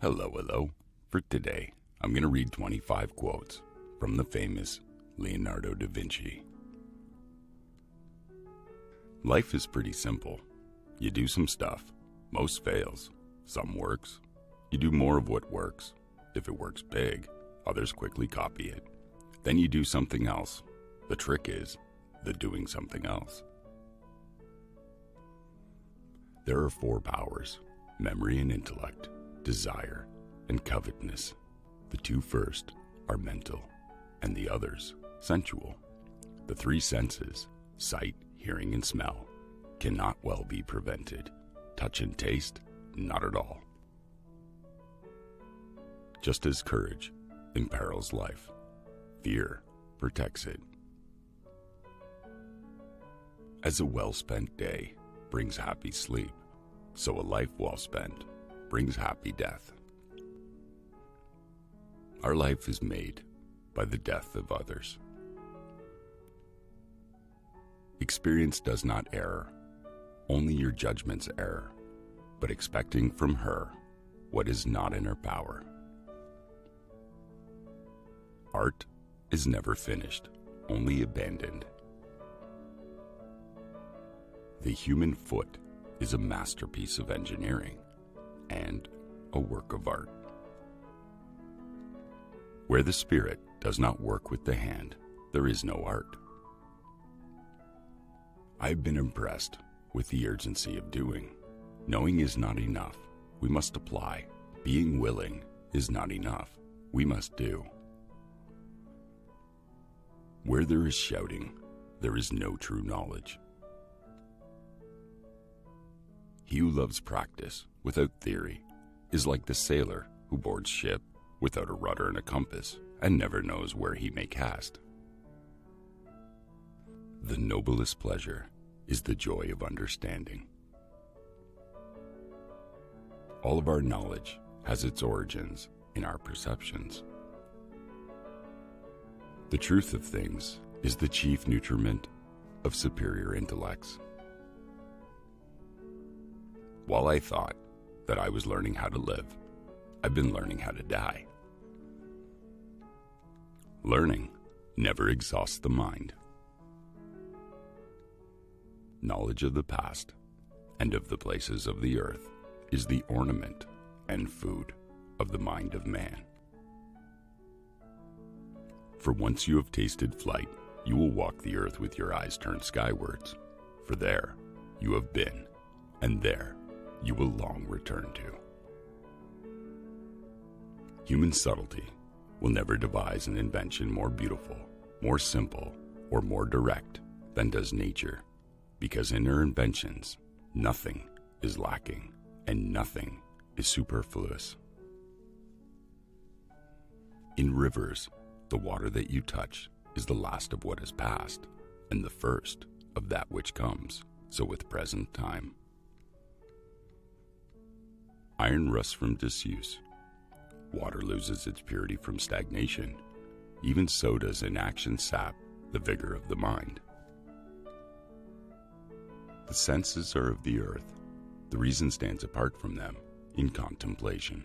Hello. For today, I'm going to read 25 quotes from the famous Leonardo Da Vinci. Life is pretty simple. You do some stuff. Most fails. Some works. You do more of what works. If it works big, others quickly copy it. Then you do something else. The trick is the doing something else. There are 4 powers: memory and intellect, desire, and covetousness. The 2 first are mental, and the others sensual. The 3 senses, sight, hearing, and smell, cannot well be prevented. Touch and taste, not at all. Just as courage imperils life, fear protects it. As a well-spent day brings happy sleep, so a life well spent brings happy death. Our life is made by the death of others. Experience does not err, only your judgments err, but expecting from her what is not in her power. Art is never finished, only abandoned. The human foot is a masterpiece of engineering and a work of art. Where the spirit does not work with the hand, there is no art. I've been impressed with the urgency of doing. Knowing is not enough. We must apply. Being willing is not enough. We must do. Where there is shouting, there is no true knowledge. He who loves practice without theory is like the sailor who boards ship without a rudder and a compass and never knows where he may cast. The noblest pleasure is the joy of understanding. All of our knowledge has its origins in our perceptions. The truth of things is the chief nutriment of superior intellects. While I thought that I was learning how to live, I've been learning how to die. Learning never exhausts the mind. Knowledge of the past and of the places of the earth is the ornament and food of the mind of man. For once you have tasted flight, you will walk the earth with your eyes turned skywards, for there you have been, and there you will long return to. Human subtlety will never devise an invention more beautiful, more simple, or more direct than does nature, because in her inventions, nothing is lacking and nothing is superfluous. In rivers, the water that you touch is the last of what has passed and the first of that which comes, so with present time. Iron rusts from disuse. Water loses its purity from stagnation. Even so does inaction sap the vigor of the mind. The senses are of the earth. The reason stands apart from them in contemplation.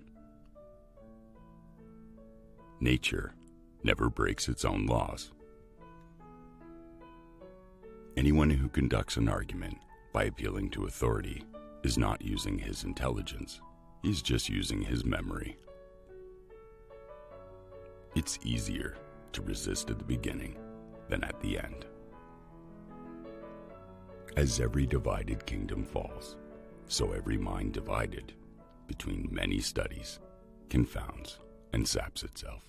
Nature never breaks its own laws. Anyone who conducts an argument by appealing to authority is not using his intelligence. He's just using his memory. It's easier to resist at the beginning than at the end. As every divided kingdom falls, so every mind divided between many studies confounds and saps itself.